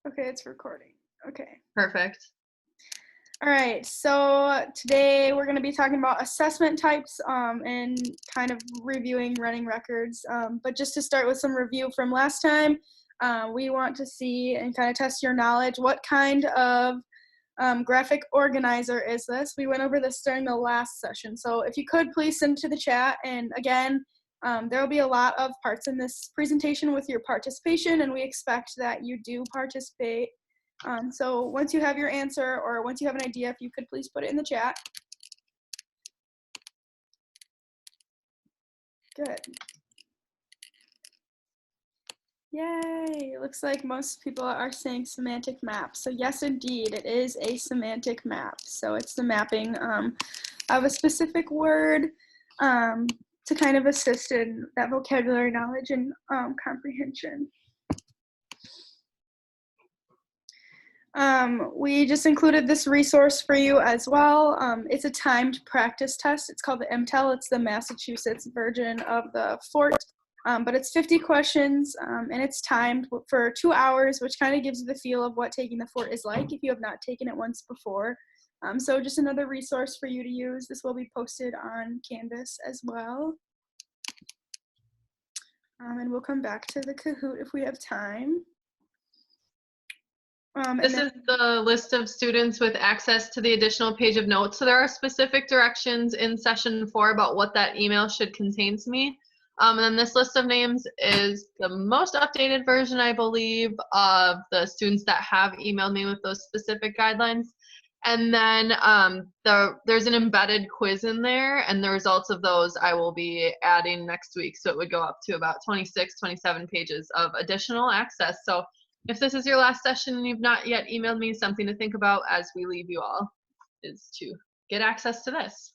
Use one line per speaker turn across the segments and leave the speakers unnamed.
Okay, it's recording. Okay.
Perfect.
All right, so today we're going to be talking about assessment types and kind of reviewing running records. But just to start with some review from last time, we want to see and kind of test your knowledge. What kind of graphic organizer is this? We went over this during the last session. So if you could please send it to the chat. And again, there will be a lot of parts in this presentation with your participation, and we expect that you do participate. So once you have your answer or once you have an idea, if you could please put it in the chat. Good. Yay, it looks like most people are saying semantic map. So yes, indeed, it is a semantic map. So it's the mapping of a specific word to kind of assist in that vocabulary knowledge and comprehension. We just included this resource for you as well. It's a timed practice test. It's called the MTEL. It's the Massachusetts version of the FoRT, but it's 50 questions and it's timed for 2 hours, which kind of gives you the feel of what taking the FoRT is like if you have not taken it once before. So just another resource for you to use. This will be posted on Canvas as well. And we'll come back to the Kahoot if we have time.
This is the list of students with access to the additional page of notes. So there are specific directions in session 4 about what that email should contain to me. And then this list of names is the most updated version, I believe, of the students that have emailed me with those specific guidelines. And then there's an embedded quiz in there, and the results of those I will be adding next week. So it would go up to about 26, 27 pages of additional access. So if this is your last session and you've not yet emailed me, something to think about as we leave you all is to get access to this.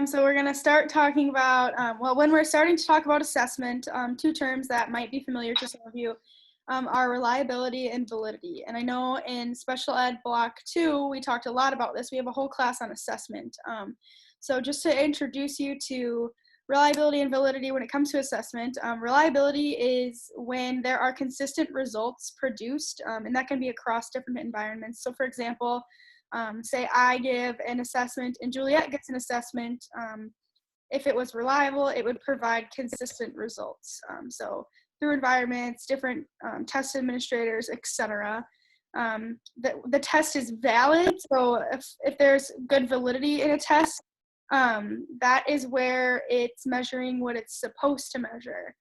So we're going to start talking about, well, when we're starting to talk about assessment, 2 terms that might be familiar to some of you are reliability and validity. And I know in special ed block 2, we talked a lot about this. We have a whole class on assessment. So just to introduce you to reliability and validity when it comes to assessment, reliability is when there are consistent results produced, and that can be across different environments. So for example, say I give an assessment and Juliet gets an assessment. If it was reliable, it would provide consistent results. So through environments, different test administrators, etc. The test is valid. So if there's good validity in a test, that is where it's measuring what it's supposed to measure.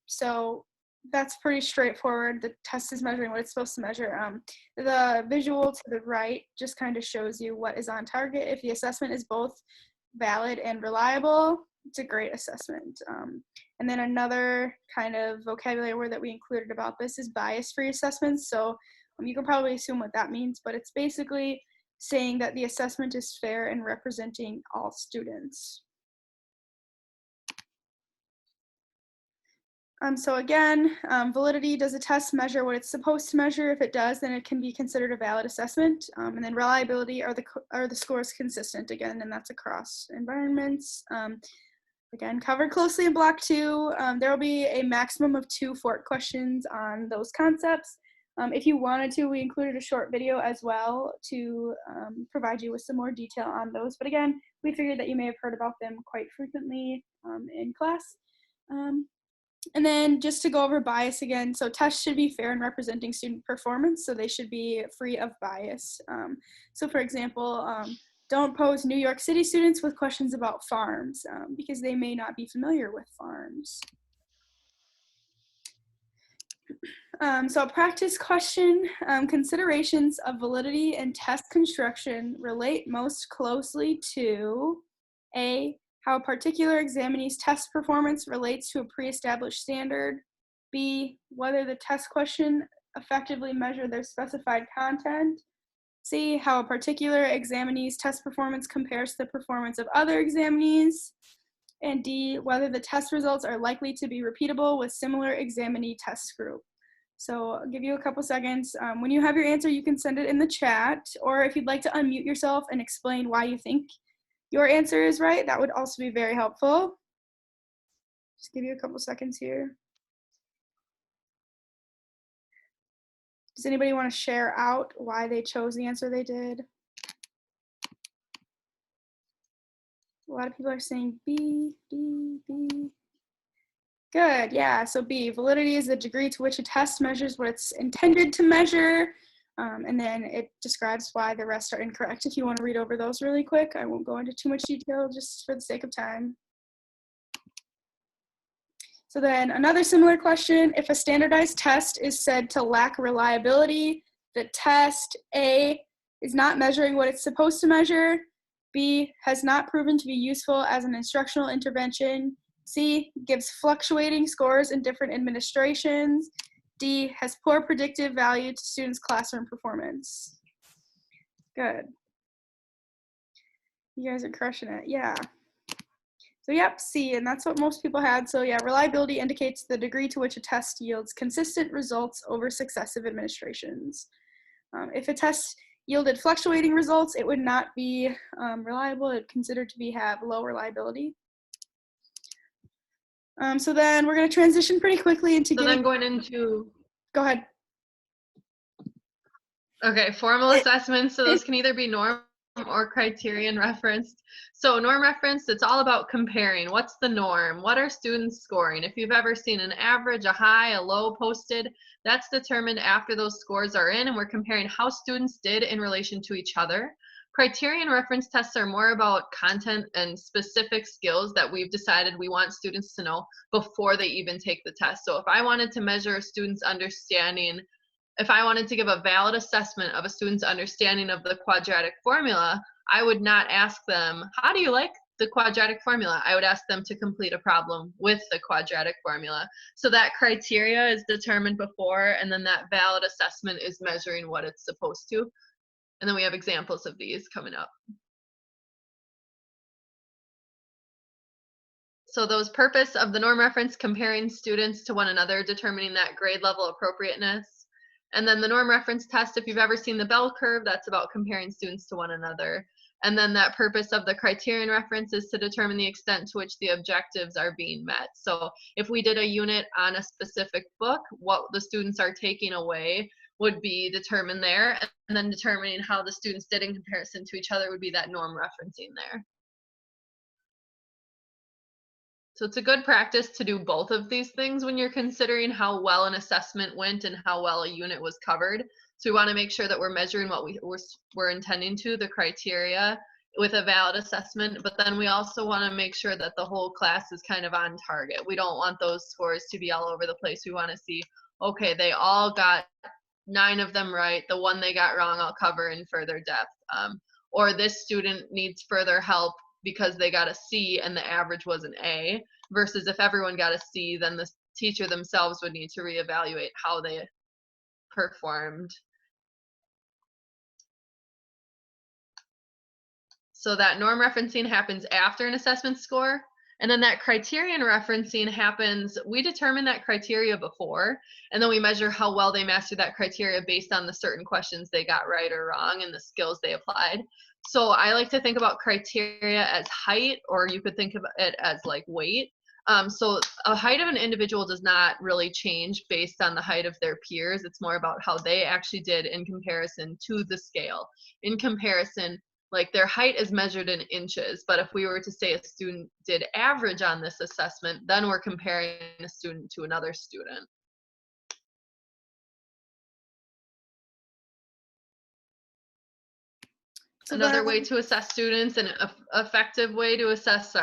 So that's pretty straightforward. The test is measuring what it's supposed to measure. The visual to the right just kind of shows you what is on target. If the assessment is both valid and reliable, it's a great assessment. And then another kind of vocabulary word that we included about this is bias-free assessments. So you can probably assume what that means, but it's basically saying that the assessment is fair and representing all students. So again, validity, does a test measure what it's supposed to measure? If it does, then it can be considered a valid assessment. And then reliability, are the scores consistent? Again, and that's across environments. Again, covered closely in block 2. There will be a maximum of 2 FoRT questions on those concepts. If you wanted to, we included a short video as well to provide you with some more detail on those. But again, we figured that you may have heard about them quite frequently in class. And then just to go over bias again, so tests should be fair in representing student performance, so they should be free of bias. So for example, don't pose New York City students with questions about farms because they may not be familiar with farms. So a practice question, considerations of validity and test construction relate most closely to A, how a particular examinee's test performance relates to a pre-established standard, B, whether the test question effectively measured their specified content, C, how a particular examinee's test performance compares to the performance of other examinees, and D, whether the test results are likely to be repeatable with similar examinee test group. So I'll give you a couple seconds. When you have your answer, you can send it in the chat, or if you'd like to unmute yourself and explain why you think your answer is right, that would also be very helpful. Just give you a couple seconds here. Does anybody want to share out why they chose the answer they did? A lot of people are saying B, B, B. Good, yeah, so B, validity is the degree to which a test measures what it's intended to measure, and then it describes why the rest are incorrect. If you want to read over those really quick, I won't go into too much detail just for the sake of time. So then another similar question, if a standardized test is said to lack reliability, the test A is not measuring what it's supposed to measure, B has not proven to be useful as an instructional intervention, C gives fluctuating scores in different administrations, D has poor predictive value to students' classroom performance. Good. You guys are crushing it, yeah. So yep, C, and that's what most people had. So yeah, reliability indicates the degree to which a test yields consistent results over successive administrations. If a test yielded fluctuating results, it would not be reliable. It's considered to have low reliability. So then we're going to transition pretty quickly into
So then going into...
Go ahead.
Okay, formal assessments. So those can either be norm or criterion referenced. So norm referenced, it's all about comparing. What's the norm? What are students scoring? If you've ever seen an average, a high, a low posted, that's determined after those scores are in, and we're comparing how students did in relation to each other. Criterion reference tests are more about content and specific skills that we've decided we want students to know before they even take the test. So if I wanted to measure a student's understanding, if I wanted to give a valid assessment of a student's understanding of the quadratic formula, I would not ask them, how do you like the quadratic formula? I would ask them to complete a problem with the quadratic formula. So that criteria is determined before, and then that valid assessment is measuring what it's supposed to. And then we have examples of these coming up. So those purpose of the norm reference, comparing students to one another, determining that grade level appropriateness. And then the norm reference test, if you've ever seen the bell curve, that's about comparing students to one another. And then that purpose of the criterion reference is to determine the extent to which the objectives are being met. So if we did a unit on a specific book, what the students are taking away would be determined there. And then determining how the students did in comparison to each other would be that norm referencing there. So it's a good practice to do both of these things when you're considering how well an assessment went and how well a unit was covered. So we want to make sure that we're measuring what we're intending to, the criteria, with a valid assessment, but then we also want to make sure that the whole class is kind of on target. We don't want those scores to be all over the place. We want to see, okay, they all got 9 of them right. The one they got wrong, I'll cover in further depth. Or this student needs further help because they got a C and the average was an A, versus if everyone got a C, then the teacher themselves would need to reevaluate how they performed. So that norm referencing happens after an assessment score. And then that criterion referencing happens, we determine that criteria before, and then we measure how well they mastered that criteria based on the certain questions they got right or wrong and the skills they applied. So I like to think about criteria as height, or you could think of it as like weight. So a height of an individual does not really change based on the height of their peers. It's more about how they actually did in comparison to the scale. In comparison, like their height is measured in inches, but if we were to say a student did average on this assessment, then we're comparing a student to another student. So another way to assess students, and effective way to assess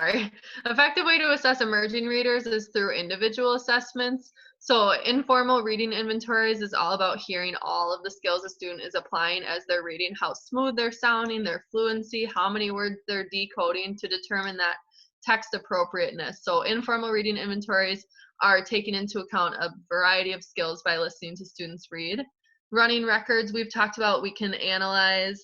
emerging readers is through individual assessments. So informal reading inventories is all about hearing all of the skills a student is applying as they're reading, how smooth they're sounding, their fluency, how many words they're decoding to determine that text appropriateness. So informal reading inventories are taking into account a variety of skills by listening to students read. Running records, we've talked about, we can analyze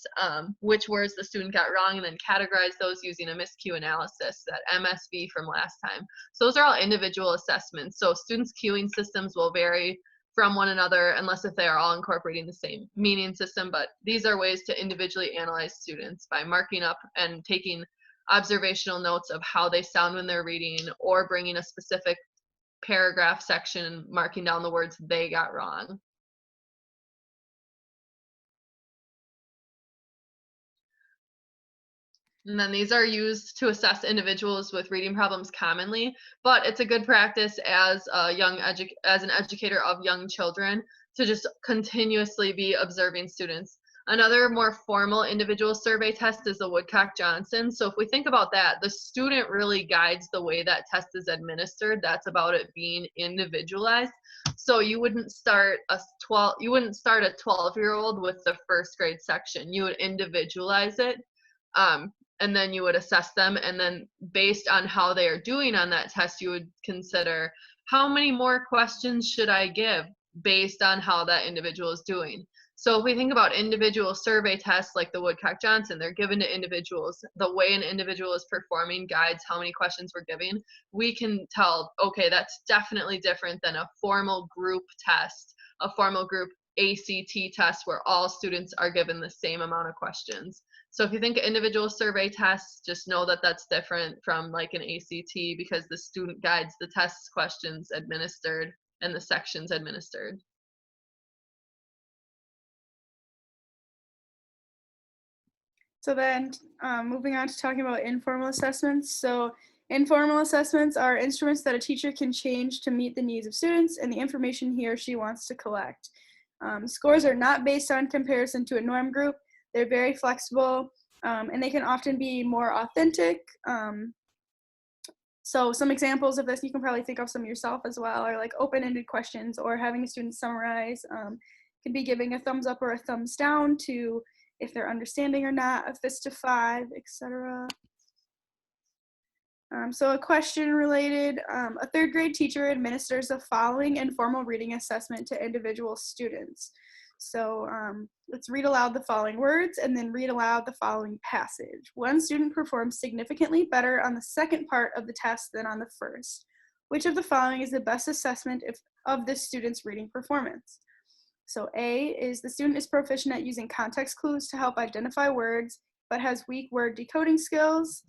which words the student got wrong and then categorize those using a miscue analysis, that MSV from last time. So those are all individual assessments. So students' cueing systems will vary from one another unless if they are all incorporating the same meaning system, but these are ways to individually analyze students by marking up and taking observational notes of how they sound when they're reading, or bringing a specific paragraph section and marking down the words they got wrong. And then these are used to assess individuals with reading problems commonly, but it's a good practice as a as an educator of young children to just continuously be observing students. Another more formal individual survey test is the Woodcock-Johnson. So if we think about that, the student really guides the way that test is administered. That's about it being individualized. So you wouldn't start a 12-year-old with the first grade section. You would individualize it. And then you would assess them, and then based on how they are doing on that test, you would consider how many more questions should I give based on how that individual is doing. So if we think about individual survey tests like the Woodcock-Johnson, they're given to individuals. The way an individual is performing guides how many questions we're giving. We can tell, okay, that's definitely different than a formal group test, a formal group ACT test where all students are given the same amount of questions. So if you think individual survey tests, just know that that's different from like an ACT because the student guides the test questions administered and the sections administered.
So then moving on to talking about informal assessments. So informal assessments are instruments that a teacher can change to meet the needs of students and the information he or she wants to collect. Scores are not based on comparison to a norm group. They're very flexible, and they can often be more authentic. So some examples of this, you can probably think of some yourself as well, are like open-ended questions or having a student summarize. Could be giving a thumbs up or a thumbs down to if they're understanding or not, a fist to 5, etc. So a question related, a third grade teacher administers the following informal reading assessment to individual students. So let's read aloud the following words and then read aloud the following passage. One student performs significantly better on the second part of the test than on the first. Which of the following is the best assessment of this student's reading performance? So A is the student is proficient at using context clues to help identify words, but has weak word decoding skills.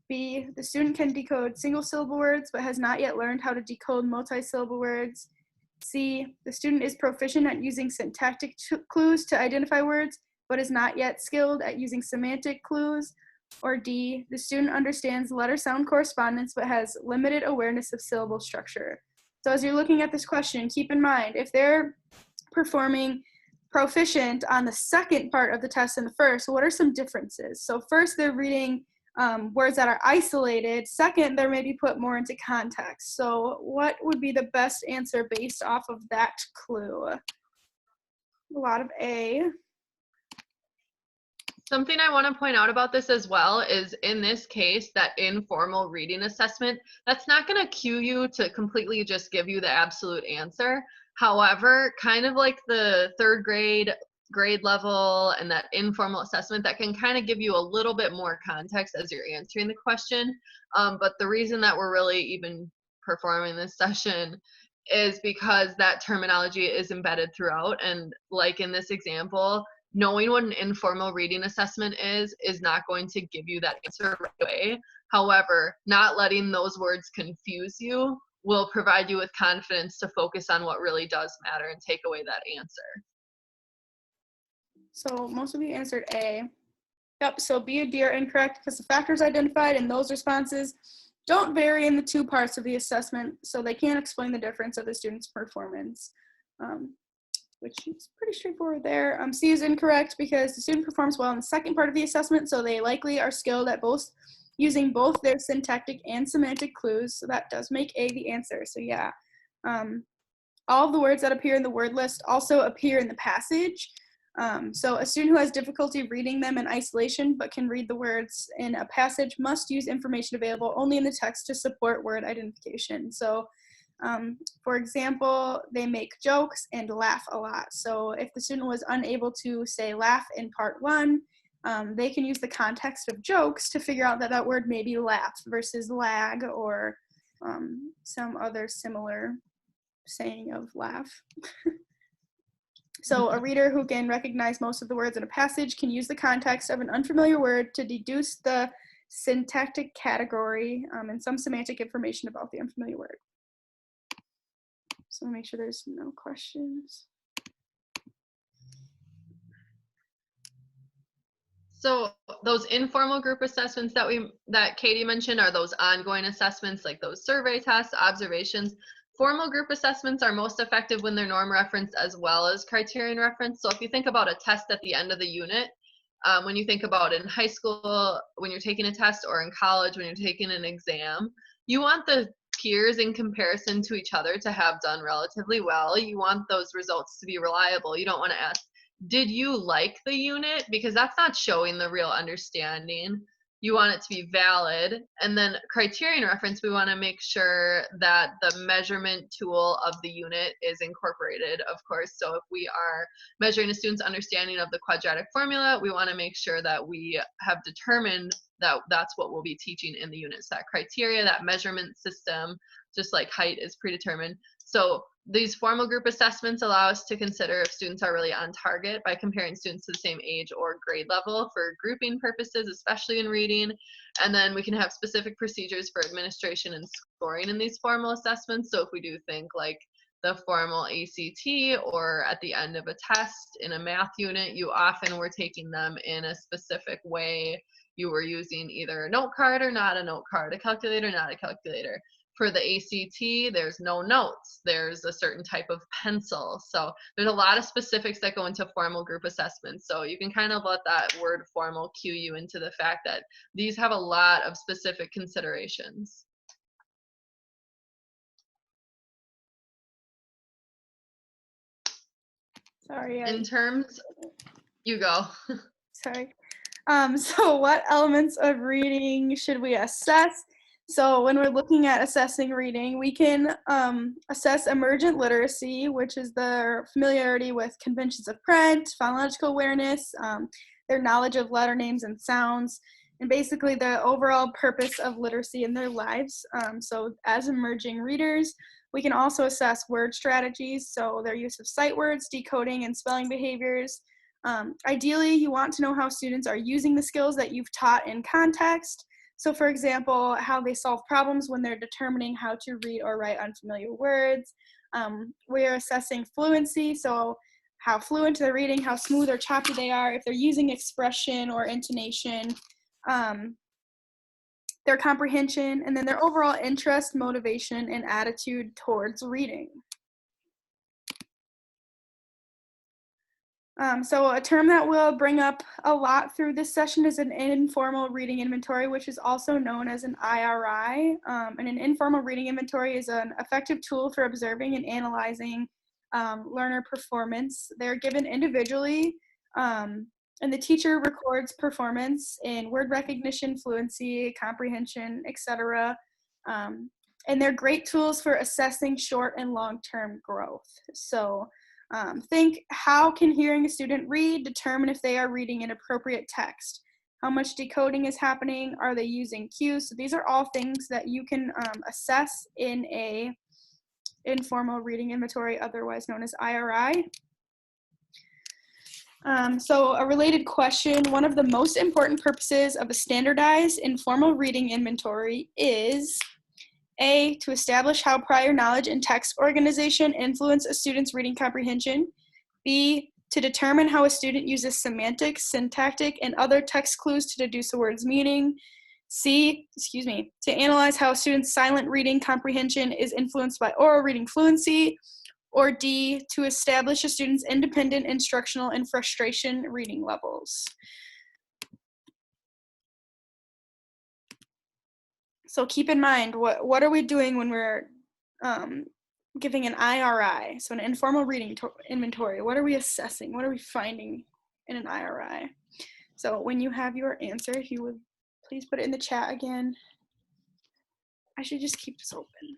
B, the student can decode single-syllable words, but has not yet learned how to decode multi-syllable words. C, the student is proficient at using syntactic clues to identify words, but is not yet skilled at using semantic clues. Or D, the student understands letter-sound correspondence, but has limited awareness of syllable structure. So as you're looking at this question, keep in mind, if they're performing proficient on the second part of the test and the first, what are some differences? So first, they're reading words that are isolated. Second, they're maybe put more into context. So what would be the best answer based off of that clue? A lot of A.
Something I want to point out about this as well is in this case, that informal reading assessment, that's not going to cue you to completely just give you the absolute answer. However, kind of like the third grade level and that informal assessment, that can kind of give you a little bit more context as you're answering the question. But the reason that we're really even performing this session is because that terminology is embedded throughout. And like in this example, knowing what an informal reading assessment is not going to give you that answer right away. However, not letting those words confuse you will provide you with confidence to focus on what really does matter and take away that answer.
So most of you answered A. Yep, so B and D are incorrect because the factors identified in those responses don't vary in the two parts of the assessment, so they can't explain the difference of the student's performance, which is pretty straightforward there. C is incorrect because the student performs well in the second part of the assessment, so they likely are skilled at using both their syntactic and semantic clues, so that does make A the answer. So yeah, all of the words that appear in the word list also appear in the passage. So a student who has difficulty reading them in isolation but can read the words in a passage must use information available only in the text to support word identification. So for example, they make jokes and laugh a lot. So if the student was unable to say laugh in part 1, they can use the context of jokes to figure out that that word may be laugh versus lag or some other similar saying of laugh. So a reader who can recognize most of the words in a passage can use the context of an unfamiliar word to deduce the syntactic category and some semantic information about the unfamiliar word. So make sure there's no questions.
So those informal group assessments that Katie mentioned are those ongoing assessments, like those survey tests, observations. Formal group assessments are most effective when they're norm referenced as well as criterion referenced. So if you think about a test at the end of the unit, when you think about in high school, when you're taking a test, or in college, when you're taking an exam, you want the peers in comparison to each other to have done relatively well. You want those results to be reliable. You don't want to ask, did you like the unit? Because that's not showing the real understanding. You want it to be valid. And then criterion reference, we want to make sure that the measurement tool of the unit is incorporated, of course. So if we are measuring a student's understanding of the quadratic formula, we want to make sure that we have determined that that's what we'll be teaching in the unit. So that criteria, that measurement system, just like height is predetermined. So these formal group assessments allow us to consider if students are really on target by comparing students to the same age or grade level for grouping purposes, especially in reading. And then we can have specific procedures for administration and scoring in these formal assessments. So if we do think like the formal ACT, or at the end of a test in a math unit, you often were taking them in a specific way. You were using either a note card or not a note card, a calculator, not a calculator. For the ACT, there's no notes. There's a certain type of pencil. So there's a lot of specifics that go into formal group assessments. So you can kind of let that word formal cue you into the fact that these have a lot of specific considerations.
Sorry.
In terms, you go.
Sorry. So what elements of reading should we assess? So when we're looking at assessing reading, we can assess emergent literacy, which is their familiarity with conventions of print, phonological awareness, their knowledge of letter names and sounds, and basically the overall purpose of literacy in their lives. So as emerging readers, we can also assess word strategies, so their use of sight words, decoding, and spelling behaviors. Ideally, you want to know how students are using the skills that you've taught in context. So for example, how they solve problems when they're determining how to read or write unfamiliar words. We're assessing fluency, so how fluent they're reading, how smooth or choppy they are, if they're using expression or intonation, their comprehension, and then their overall interest, motivation, and attitude towards reading. So a term that we'll bring up a lot through this session is an informal reading inventory, which is also known as an IRI. And an informal reading inventory is an effective tool for observing and analyzing learner performance. They're given individually, and the teacher records performance in word recognition, fluency, comprehension, etc. And they're great tools for assessing short and long-term growth. So think, how can hearing a student read determine if they are reading an appropriate text? How much decoding is happening? Are they using cues? So these are all things that you can assess in a informal reading inventory, otherwise known as IRI. So a related question, one of the most important purposes of a standardized informal reading inventory is A, to establish how prior knowledge and text organization influence a student's reading comprehension. B, to determine how a student uses semantic, syntactic, and other text clues to deduce a word's meaning. C, to analyze how a student's silent reading comprehension is influenced by oral reading fluency. Or D, to establish a student's independent instructional and frustration reading levels. So keep in mind, what are we doing when we're giving an IRI, so an informal reading inventory? What are we assessing? What are we finding in an IRI? So when you have your answer, if you would please put it in the chat again. I should just keep this open.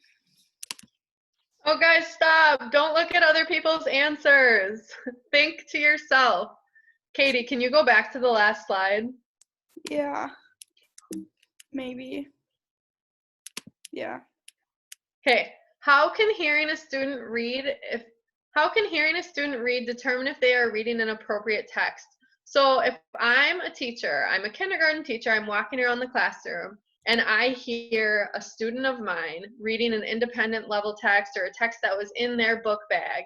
Oh, guys, stop. Don't look at other people's answers. Think to yourself. Katie, can you go back to the last slide?
Yeah, maybe. Yeah.
Okay. How can hearing a student read determine if they are reading an appropriate text? So if I'm a teacher, I'm a kindergarten teacher, I'm walking around the classroom, and I hear a student of mine reading an independent level text or a text that was in their book bag,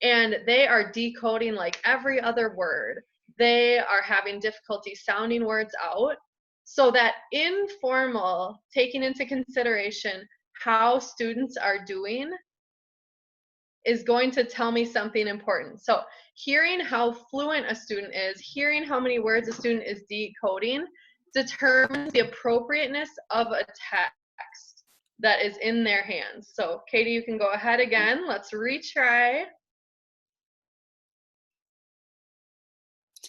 and they are decoding like every other word, they are having difficulty sounding words out. So that informal, taking into consideration how students are doing, is going to tell me something important. So hearing how fluent a student is, hearing how many words a student is decoding, determines the appropriateness of a text that is in their hands. So Katie, you can go ahead again. Let's retry.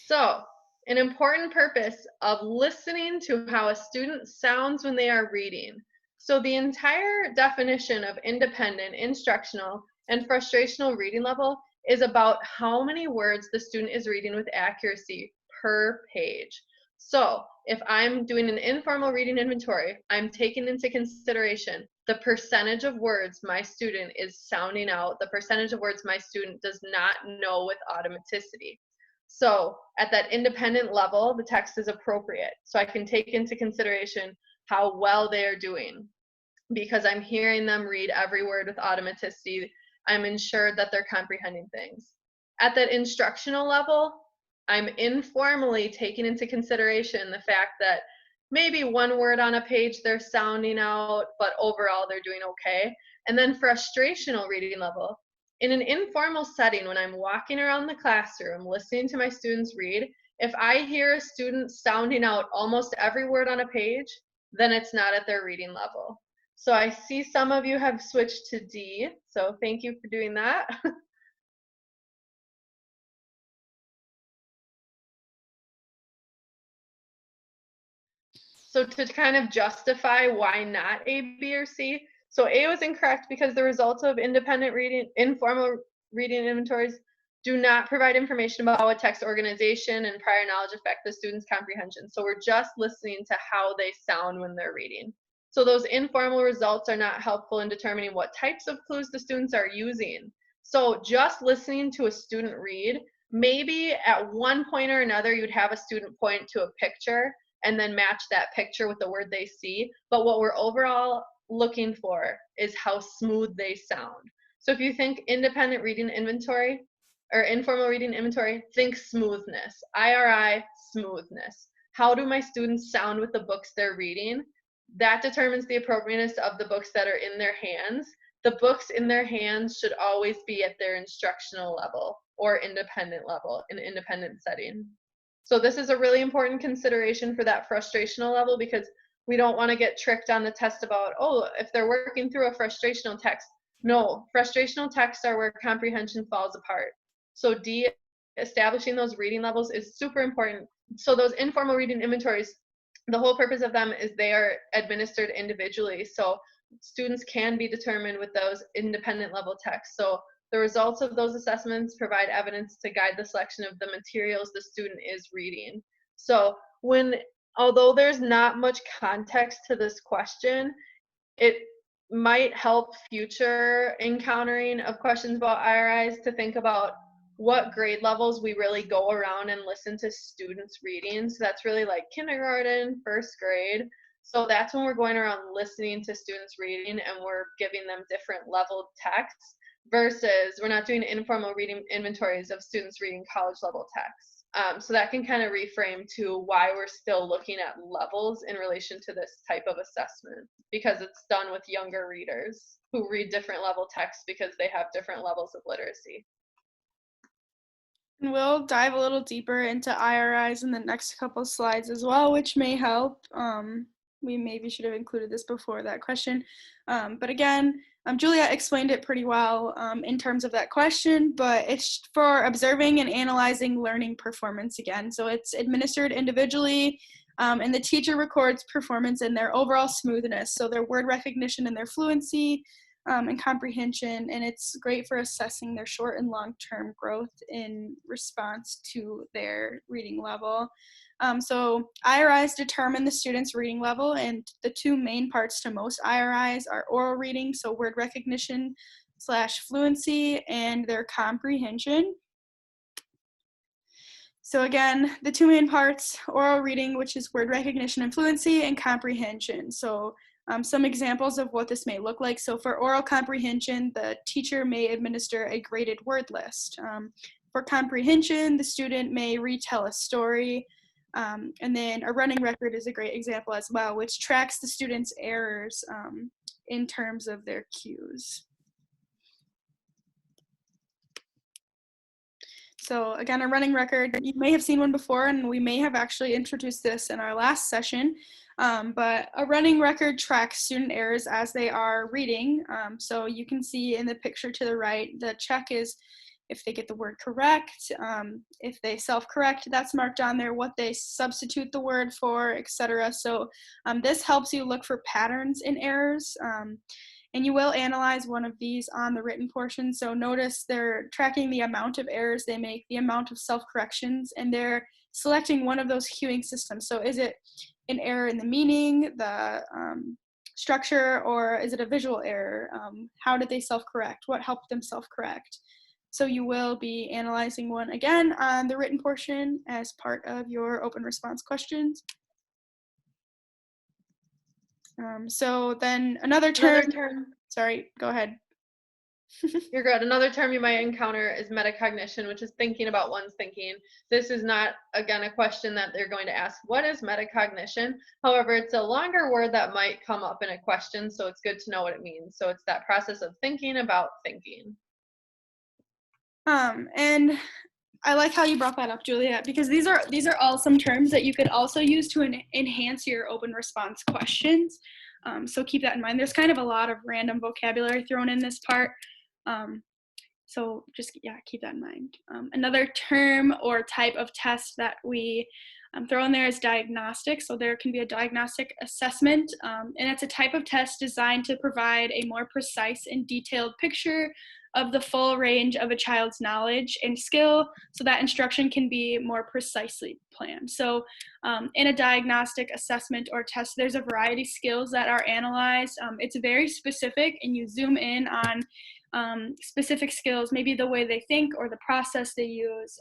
So an important purpose of listening to how a student sounds when they are reading. So the entire definition of independent, instructional, and frustrational reading level is about how many words the student is reading with accuracy per page. So if I'm doing an informal reading inventory, I'm taking into consideration the percentage of words my student is sounding out, the percentage of words my student does not know with automaticity. So at that independent level, the text is appropriate. So I can take into consideration how well they are doing because I'm hearing them read every word with automaticity. I'm ensured that they're comprehending things. At that instructional level, I'm informally taking into consideration the fact that maybe one word on a page they're sounding out, but overall they're doing okay. And then frustrational reading level. In an informal setting, when I'm walking around the classroom, listening to my students read, if I hear a student sounding out almost every word on a page, then it's not at their reading level. So I see some of you have switched to D, so thank you for doing that. So to kind of justify why not A, B, or C, so A was incorrect because the results of independent reading, informal reading inventories do not provide information about how a text organization and prior knowledge affect the student's comprehension. So we're just listening to how they sound when they're reading. So those informal results are not helpful in determining what types of clues the students are using. So just listening to a student read, maybe at one point or another, you'd have a student point to a picture and then match that picture with the word they see. But what we're overall looking for is how smooth they sound. So if you think independent reading inventory or informal reading inventory, think smoothness. IRI, smoothness. How do my students sound with the books they're reading? That determines the appropriateness of the books that are in their hands. The books in their hands should always be at their instructional level or independent level, in an independent setting. So this is a really important consideration for that frustrational level because we don't want to get tricked on the test about, oh, if they're working through a frustrational text. No, frustrational texts are where comprehension falls apart. So D, establishing those reading levels is super important. So those informal reading inventories, the whole purpose of them is they are administered individually. So students can be determined with those independent level texts. So the results of those assessments provide evidence to guide the selection of the materials the student is reading. So although there's not much context to this question, it might help future encountering of questions about IRIs to think about what grade levels we really go around and listen to students reading. So that's really like kindergarten, first grade. So that's when we're going around listening to students reading and we're giving them different leveled texts versus we're not doing informal reading inventories of students reading college level texts. So that can kind of reframe to why we're still looking at levels in relation to this type of assessment, because it's done with younger readers who read different level texts because they have different levels of literacy.
And we'll dive a little deeper into IRIs in the next couple slides as well, which may help. We maybe should have included this before that question. But again, Julia explained it pretty well in terms of that question, but it's for observing and analyzing learning performance again. So it's administered individually, and the teacher records performance and their overall smoothness, so their word recognition and their fluency and comprehension, and it's great for assessing their short and long-term growth in response to their reading level. So IRIs determine the student's reading level, and the two main parts to most IRIs are oral reading, so word recognition / fluency, and their comprehension. So again, the two main parts, oral reading, which is word recognition and fluency, and comprehension. So some examples of what this may look like. So for oral comprehension, the teacher may administer a graded word list. For comprehension, the student may retell a story. And then a running record is a great example as well, which tracks the student's errors in terms of their cues. So again, a running record, you may have seen one before, and we may have actually introduced this in our last session, but a running record tracks student errors as they are reading. So you can see in the picture to the right, the check is if they get the word correct, if they self-correct, that's marked on there, what they substitute the word for, etc. So this helps you look for patterns in errors. And you will analyze one of these on the written portion. So notice they're tracking the amount of errors they make, the amount of self-corrections, and they're selecting one of those cueing systems. So is it an error in the meaning, the structure, or is it a visual error? How did they self-correct? What helped them self-correct? So you will be analyzing one again on the written portion as part of your open response questions. So then another term, sorry, go ahead.
You're good. Another term you might encounter is metacognition, which is thinking about one's thinking. This is not, again, a question that they're going to ask, what is metacognition? However, it's a longer word that might come up in a question, so it's good to know what it means. So it's that process of thinking about thinking.
And I like how you brought that up, Juliet, because these are all some terms that you could also use to enhance your open response questions. So keep that in mind. There's kind of a lot of random vocabulary thrown in this part. So just, yeah, keep that in mind. Another term or type of test that we throw in there is diagnostic. So there can be a diagnostic assessment, and it's a type of test designed to provide a more precise and detailed picture of the full range of a child's knowledge and skill, so that instruction can be more precisely planned. So in a diagnostic assessment or test, there's a variety of skills that are analyzed. It's very specific, and you zoom in on specific skills, maybe the way they think or the process they use,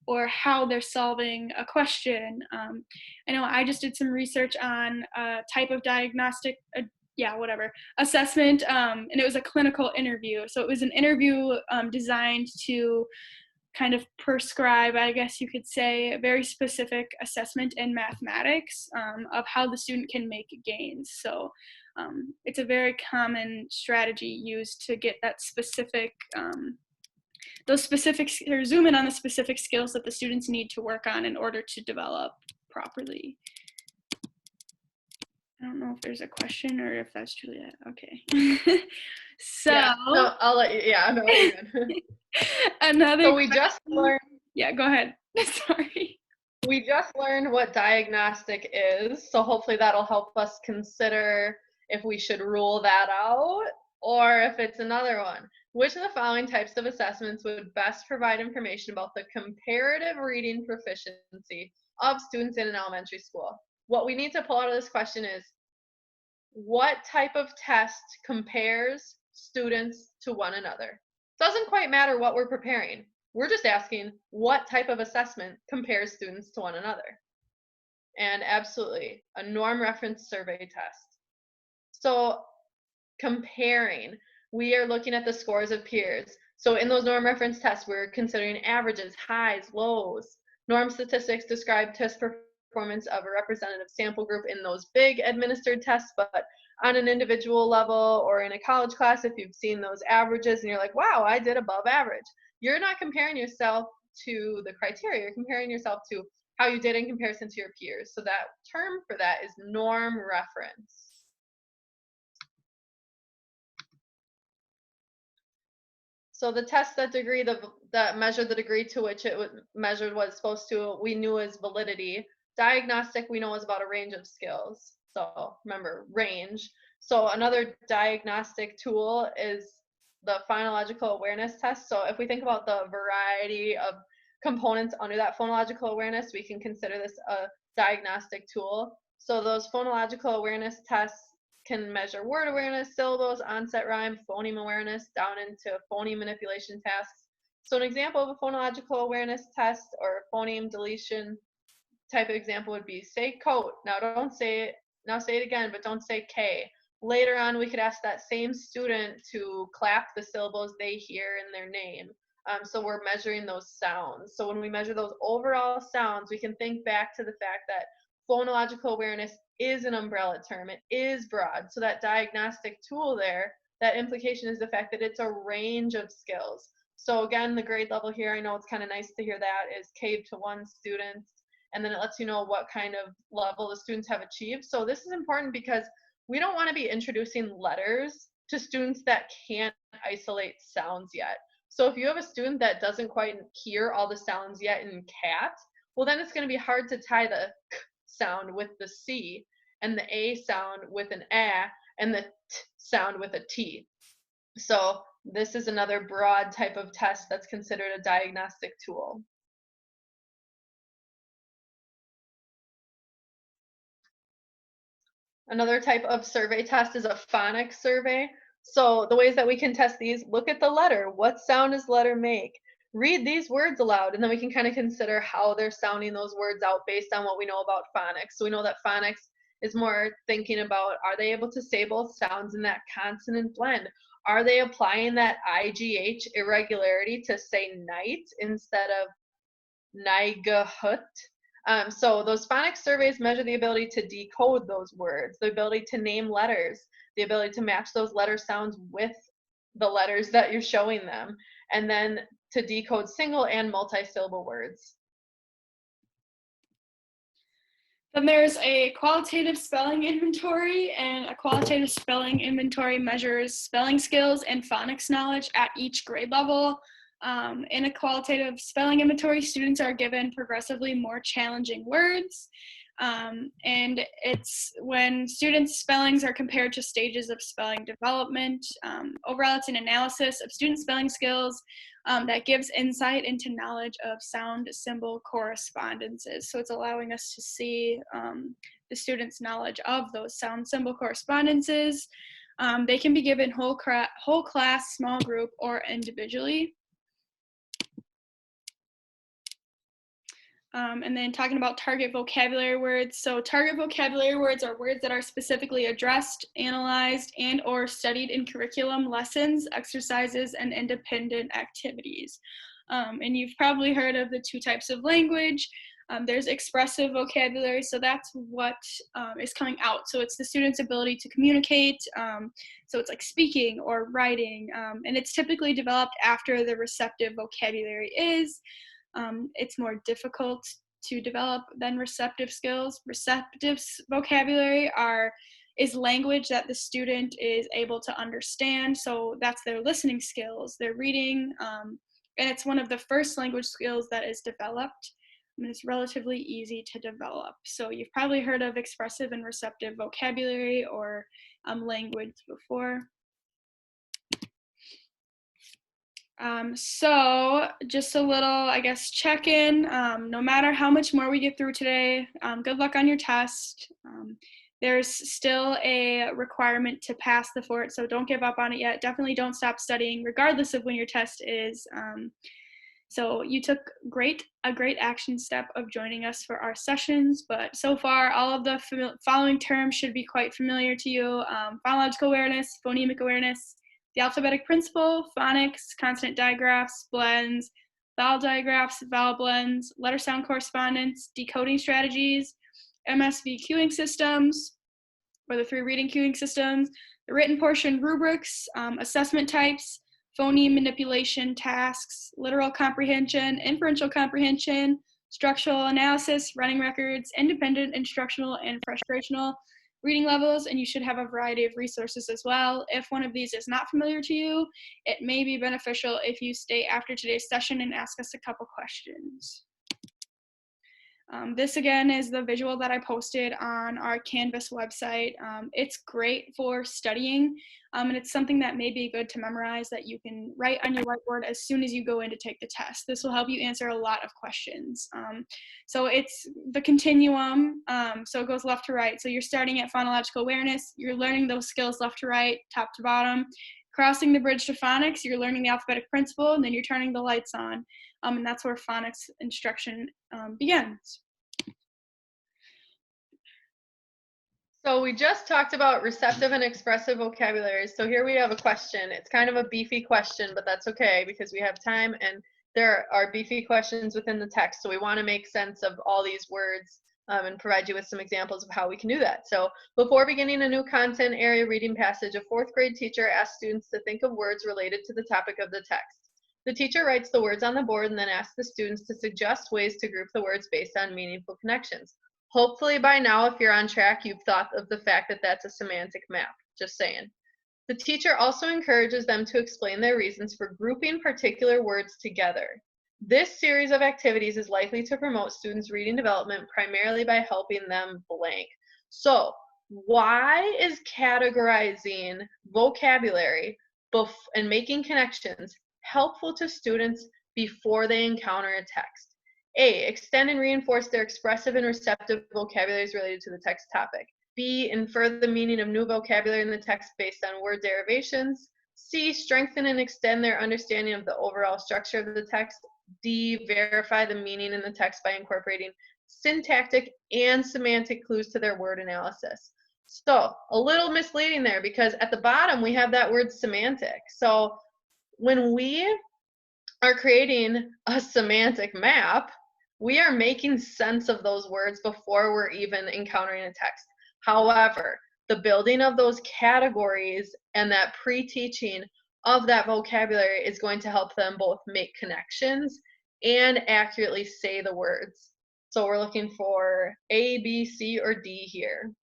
or how they're solving a question. I know I just did some research on a type of diagnostic assessment, and it was a clinical interview. So it was an interview designed to kind of prescribe, I guess you could say, a very specific assessment in mathematics of how the student can make gains. So it's a very common strategy used to get that specific, those specifics, or zoom in on the specific skills that the students need to work on in order to develop properly. I don't know if there's a question or if that's Juliet. Okay. So
yeah, no, I'll let you. Yeah, no, you're good.
Another.
So we just learned.
Yeah, go ahead. Sorry.
We just learned what diagnostic is, so hopefully that'll help us consider if we should rule that out or if it's another one. Which of the following types of assessments would best provide information about the comparative reading proficiency of students in an elementary school? What we need to pull out of this question is, what type of test compares students to one another? Doesn't quite matter what we're preparing. We're just asking what type of assessment compares students to one another. And absolutely, a norm reference survey test. So comparing, we are looking at the scores of peers. So in those norm reference tests, we're considering averages, highs, lows. Norm statistics describe test performance of a representative sample group in those big administered tests, but on an individual level or in a college class, if you've seen those averages and you're like, wow, I did above average, you're not comparing yourself to the criteria, you're comparing yourself to how you did in comparison to your peers. So that term for that is norm reference. So the test that measured the degree to which it was measured was supposed to, we knew is validity. Diagnostic, we know is about a range of skills. So remember, range. So another diagnostic tool is the phonological awareness test. So if we think about the variety of components under that phonological awareness, we can consider this a diagnostic tool. So those phonological awareness tests can measure word awareness, syllables, onset rhyme, phoneme awareness, down into phoneme manipulation tasks. So an example of a phonological awareness test or phoneme deletion type of example would be say coat. Now don't say it, now say it again, but don't say K. Later on, we could ask that same student to clap the syllables they hear in their name. So we're measuring those sounds. So when we measure those overall sounds, we can think back to the fact that phonological awareness is an umbrella term. It is broad. So that diagnostic tool there, that implication is the fact that it's a range of skills. So again, the grade level here, I know it's kind of nice to hear that, is K to 1 students. And then it lets you know what kind of level the students have achieved. So this is important because we don't want to be introducing letters to students that can't isolate sounds yet. So if you have a student that doesn't quite hear all the sounds yet in cat, well, then it's going to be hard to tie the k sound with the C, and the A sound with an A, and the T sound with a T. So this is another broad type of test that's considered a diagnostic tool. Another type of survey test is a phonics survey. So the ways that we can test these, look at the letter. What sound does the letter make? Read these words aloud, and then we can kind of consider how they're sounding those words out based on what we know about phonics. So we know that phonics is more thinking about, are they able to say both sounds in that consonant blend? Are they applying that IGH irregularity to say night instead of Neigehut? So those phonics surveys measure the ability to decode those words, the ability to name letters, the ability to match those letter sounds with the letters that you're showing them, and then to decode single and multi-syllable words.
Then there's a qualitative spelling inventory, and a qualitative spelling inventory measures spelling skills and phonics knowledge at each grade level. In a qualitative spelling inventory, students are given progressively more challenging words, and it's when students' spellings are compared to stages of spelling development. Overall, it's an analysis of student spelling skills that gives insight into knowledge of sound symbol correspondences. So it's allowing us to see the students' knowledge of those sound symbol correspondences. They can be given whole class, small group, or individually. And then talking about target vocabulary words. So target vocabulary words are words that are specifically addressed, analyzed, and or studied in curriculum, lessons, exercises, and independent activities. And you've probably heard of the two types of language. There's expressive vocabulary, so that's what is coming out. So it's the student's ability to communicate. So it's like speaking or writing, and it's typically developed after the receptive vocabulary is. It's more difficult to develop than receptive skills. Receptive vocabulary is language that the student is able to understand. So that's their listening skills, their reading, and it's one of the first language skills that is developed. And it's relatively easy to develop. So you've probably heard of expressive and receptive vocabulary or language before. So just a little, I guess, check-in. No matter how much more we get through today, good luck on your test. There's still a requirement to pass the FoRT, so don't give up on it yet. Definitely don't stop studying, regardless of when your test is. So you took a great action step of joining us for our sessions, but so far all of the following terms should be quite familiar to you. Phonological awareness, phonemic awareness, the alphabetic principle, phonics, consonant digraphs, blends, vowel digraphs, vowel blends, letter sound correspondence, decoding strategies, MSV queuing systems, or the 3 reading queuing systems, the written portion rubrics, assessment types, phoneme manipulation tasks, literal comprehension, inferential comprehension, structural analysis, running records, independent instructional and frustrational reading levels, and you should have a variety of resources as well. If one of these is not familiar to you, it may be beneficial if you stay after today's session and ask us a couple questions. This again is the visual that I posted on our Canvas website. It's great for studying, and it's something that may be good to memorize that you can write on your whiteboard as soon as you go in to take the test. This will help you answer a lot of questions. So it's the continuum, so it goes left to right. So you're starting at phonological awareness, you're learning those skills left to right, top to bottom. Crossing the bridge to phonics, you're learning the alphabetic principle, and then you're turning the lights on. And that's where phonics instruction begins.
So we just talked about receptive and expressive vocabularies. So here we have a question. It's kind of a beefy question, but that's okay because we have time and there are beefy questions within the text. So we want to make sense of all these words and provide you with some examples of how we can do that. So before beginning a new content area reading passage, a fourth grade teacher asks students to think of words related to the topic of the text. The teacher writes the words on the board and then asks the students to suggest ways to group the words based on meaningful connections. Hopefully by now, if you're on track, you've thought of the fact that that's a semantic map, just saying. The teacher also encourages them to explain their reasons for grouping particular words together. This series of activities is likely to promote students' reading development primarily by helping them blank. So, why is categorizing vocabulary and making connections helpful to students before they encounter a text? A, extend and reinforce their expressive and receptive vocabularies related to the text topic. B, infer the meaning of new vocabulary in the text based on word derivations. C, strengthen and extend their understanding of the overall structure of the text. D, verify the meaning in the text by incorporating syntactic and semantic clues to their word analysis. So, a little misleading there because at the bottom we have that word semantic. So, when we are creating a semantic map, we are making sense of those words before we're even encountering a text. However, the building of those categories and that pre-teaching of that vocabulary is going to help them both make connections and accurately say the words. So we're looking for A, B, C, or D here.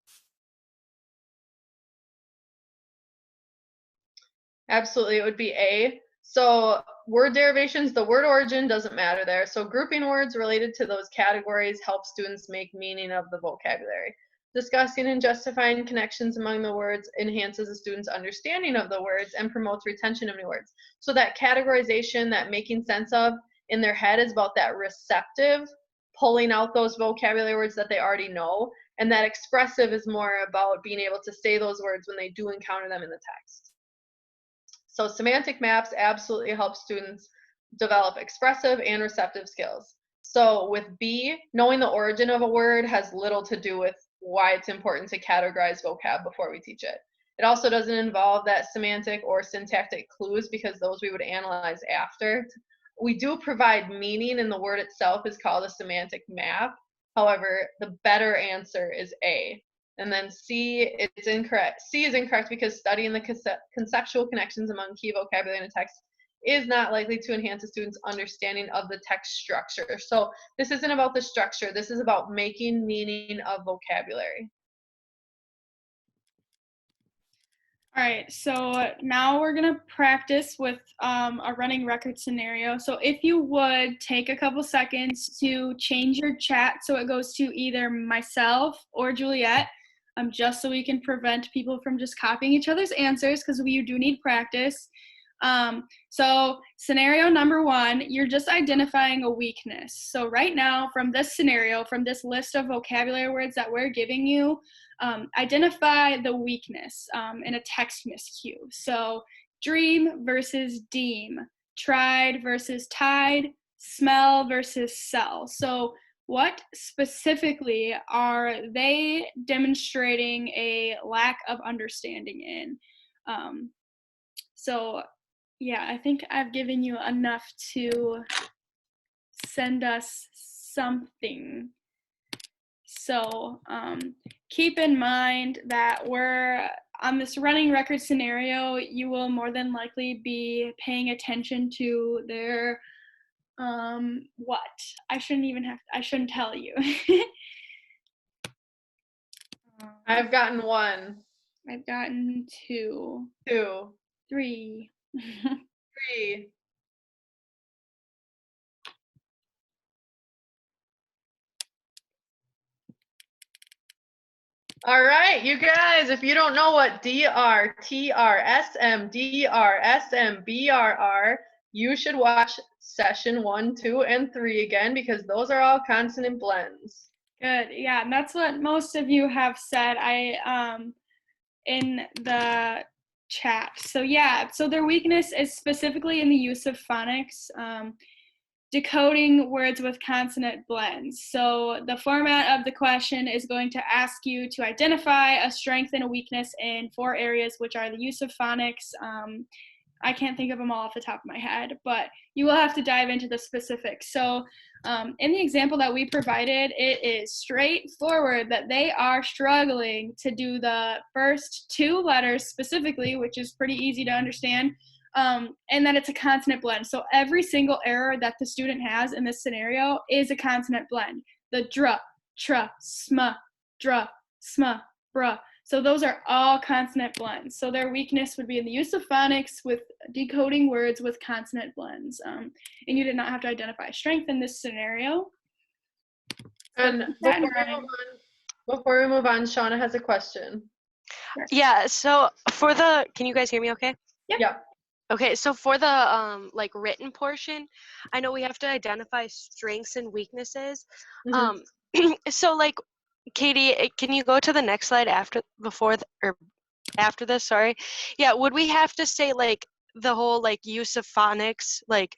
Absolutely, it would be A. So word derivations, the word origin doesn't matter there. So grouping words related to those categories helps students make meaning of the vocabulary. Discussing and justifying connections among the words enhances a student's understanding of the words and promotes retention of new words. So that categorization, that making sense of in their head is about that receptive, pulling out those vocabulary words that they already know, and that expressive is more about being able to say those words when they do encounter them in the text. So semantic maps absolutely help students develop expressive and receptive skills. So with B, knowing the origin of a word has little to do with why it's important to categorize vocab before we teach it. It also doesn't involve that semantic or syntactic clues because those we would analyze after. We do provide meaning and the word itself is called a semantic map. However, the better answer is A. And then C, it's incorrect. C is incorrect because studying the conceptual connections among key vocabulary in a text is not likely to enhance a student's understanding of the text structure. So this isn't about the structure. This is about making meaning of vocabulary.
All right, so now we're gonna practice with a running record scenario. So if you would take a couple seconds to change your chat so it goes to either myself or Juliet, just so we can prevent people from just copying each other's answers because we do need practice. So scenario number one, you're just identifying a weakness. So right now from this scenario, from this list of vocabulary words that we're giving you, identify the weakness in a text miscue. So dream versus deem, tried versus tied, smell versus sell. So what specifically are they demonstrating a lack of understanding in? So yeah, I think I've given you enough to send us something. So keep in mind that we're on this running record scenario, you will more than likely be paying attention to their what? I shouldn't tell you.
I've gotten one.
I've gotten two.
Two.
Three.
Three. All right, you guys, if you don't know what DR, TR, SM, DR, SM, BR are, you should watch session 1, 2, and 3 again because those are all consonant blends.
Good. Yeah, and that's what most of you have said. In the chat. So yeah, so their weakness is specifically in the use of phonics. decoding words with consonant blends. So the format of the question is going to ask you to identify a strength and a weakness in 4 areas, which are the use of phonics. I can't think of them all off the top of my head, but you will have to dive into the specifics. So in the example that we provided, it is straightforward that they are struggling to do the first 2 letters specifically, which is pretty easy to understand, and that it's a consonant blend. So every single error that the student has in this scenario is a consonant blend. The dra, tra, sma, dra, sma, bra. So those are all consonant blends. So their weakness would be in the use of phonics with decoding words with consonant blends. And you did not have to identify a strength in this scenario.
And before we move on, Shauna has a question.
Yeah, so for the, can you guys hear me okay?
Yeah.
Okay, so for the like written portion, I know we have to identify strengths and weaknesses. So like, Katie, can you go to the next slide after this, sorry. Yeah, would we have to say like the whole like use of phonics, like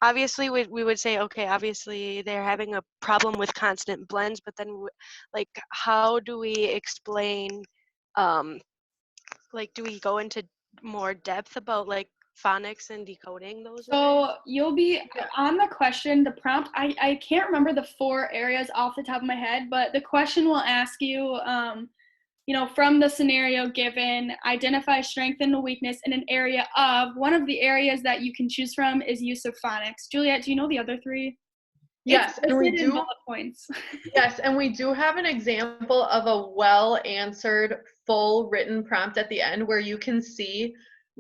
obviously we would say, okay, obviously they're having a problem with consonant blends, but then like how do we explain, like do we go into more depth about like phonics and decoding those?
So you'll be on the question, the prompt, I can't remember the 4 areas off the top of my head, but the question will ask you, you know, from the scenario given, identify strength and a weakness in an area of, one of the areas that you can choose from is use of phonics. Juliet, do you know the other 3?
Yes, and we do.
Bullet points.
Yes, and we do have an example of a well-answered, full written prompt at the end where you can see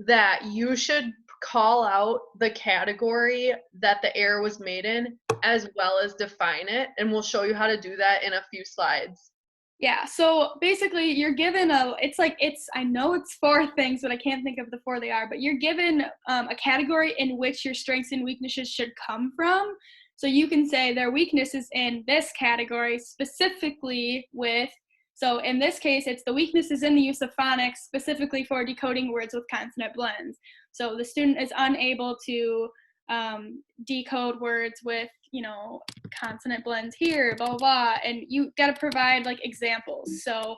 that you should call out the category that the error was made in as well as define it, and we'll show you how to do that in a few slides.
Yeah, so basically you're given I know it's 4 things, but I can't think of the 4 they are, but you're given a category in which your strengths and weaknesses should come from. So you can say their weakness is in this category specifically with, so in this case, it's the weakness is in the use of phonics specifically for decoding words with consonant blends. So the student is unable to decode words with, you know, consonant blends here, blah, blah, blah, and you got to provide like examples. So,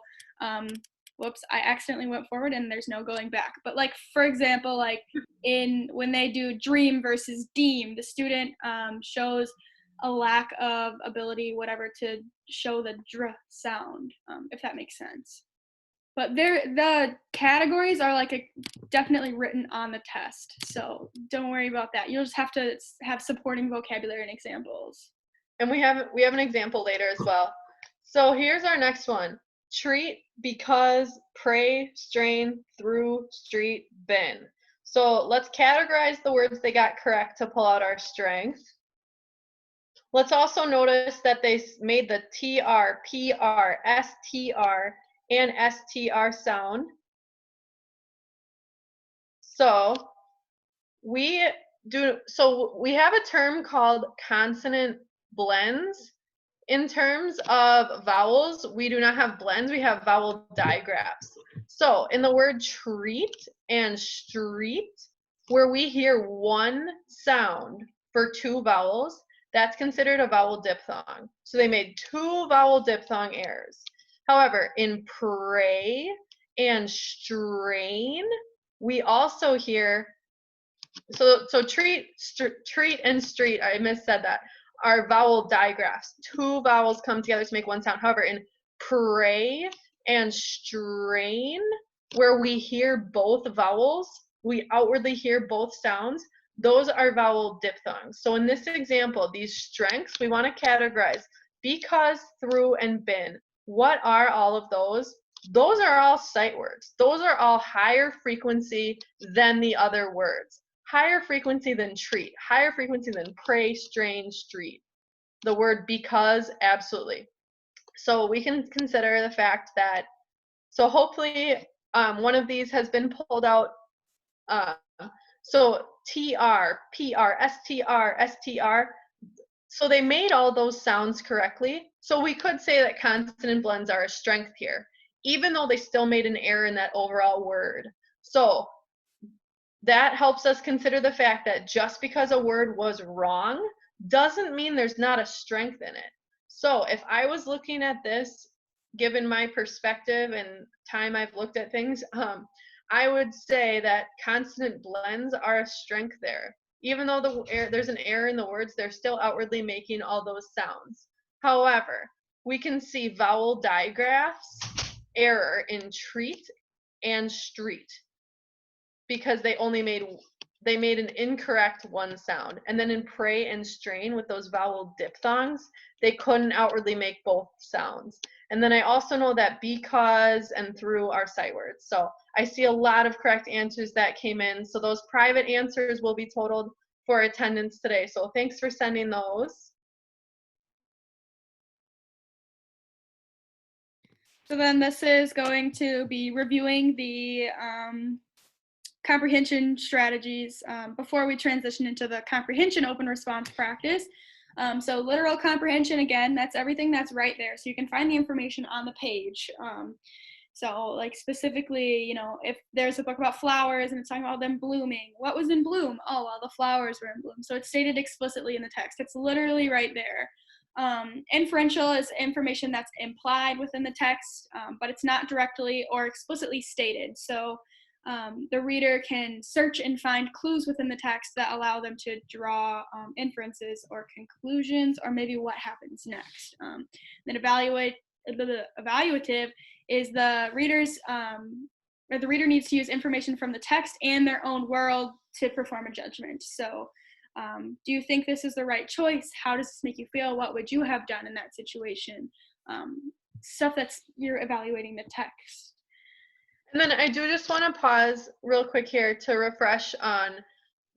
whoops, I accidentally went forward and there's no going back. But like, for example, like when they do dream versus deem, the student shows a lack of ability, whatever, to show the dr sound, if that makes sense. But the categories are like definitely written on the test, so don't worry about that. You'll just have to have supporting vocabulary and examples.
And we have an example later as well. So here's our next one. Treat, because, pray, strain, through, street, bin. So let's categorize the words they got correct to pull out our strength. Let's also notice that they made the TR, PR, STR, and STR sound. So we have a term called consonant blends. In terms of vowels, we do not have blends, we have vowel digraphs. So in the word treat and street, where we hear 1 sound for 2 vowels, that's considered a vowel diphthong. So they made 2 vowel diphthong errors. However, in pray and strain, we also hear, so treat and street, I missaid that, are vowel digraphs. 2 vowels come together to make 1 sound. However, in pray and strain, where we hear both vowels, we outwardly hear both sounds, those are vowel diphthongs. So in this example, these strengths, we want to categorize because, through, and been. What are all of those? Those are all sight words. Those are all higher frequency than the other words. Higher frequency than treat, higher frequency than pray, strain, street. The word because, absolutely. So we can consider the fact that, so hopefully one of these has been pulled out. So TR, PR, STR, STR. So they made all those sounds correctly. So we could say that consonant blends are a strength here, even though they still made an error in that overall word. So that helps us consider the fact that just because a word was wrong doesn't mean there's not a strength in it. So if I was looking at this, given my perspective and time I've looked at things, I would say that consonant blends are a strength there. Even though there's an error in the words, they're still outwardly making all those sounds. However, we can see vowel digraphs error in treat and street because they made an incorrect one sound. And then in pray and strain with those vowel diphthongs, they couldn't outwardly make both sounds. And then I also know that because and through are sight words. So I see a lot of correct answers that came in. So those private answers will be totaled for attendance today. So thanks for sending those.
So then this is going to be reviewing the comprehension strategies before we transition into the comprehension open response practice. So literal comprehension, again, that's everything that's right there. So you can find the information on the page. So like specifically, you know, if there's a book about flowers and it's talking about them blooming, what was in bloom? Oh, well, the flowers were in bloom. So it's stated explicitly in the text. It's literally right there. Inferential is information that's implied within the text, but it's not directly or explicitly stated. So the reader can search and find clues within the text that allow them to draw inferences or conclusions, or maybe what happens next. Then evaluative is the reader's, or the reader needs to use information from the text and their own world to perform a judgment. So do you think this is the right choice? How does this make you feel? What would you have done in that situation? Stuff that's, you're evaluating the text.
And then I do just want to pause real quick here to refresh on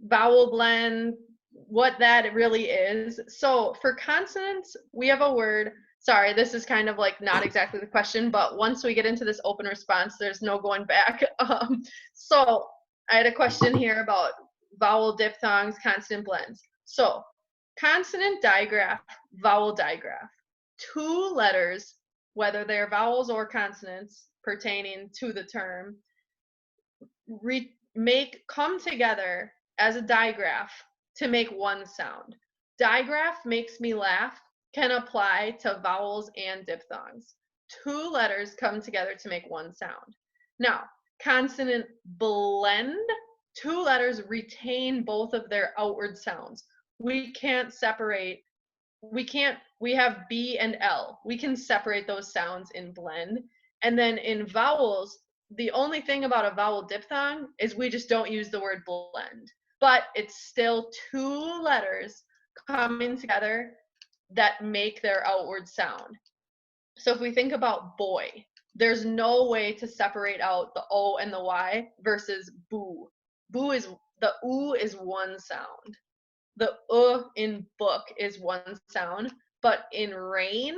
vowel blend, what that really is. So for consonants, we have a word. Sorry, this is kind of like not exactly the question, but once we get into this open response, there's no going back. So I had a question here about vowel diphthongs, consonant blends. So consonant digraph, vowel digraph. Two letters, whether they're vowels or consonants pertaining to the term, come together as a digraph to make one sound. Digraph makes me laugh can apply to vowels and diphthongs. Two letters come together to make one sound. Now, consonant blend, two letters retain both of their outward sounds. We can't separate, we have B and L. We can separate those sounds in blend. And then in vowels, the only thing about a vowel diphthong is we just don't use the word blend. But it's still two letters coming together that make their outward sound. So if we think about boy, there's no way to separate out the O and the Y versus boo. Boo is, the oo is one sound. The in book is one sound. But in rain,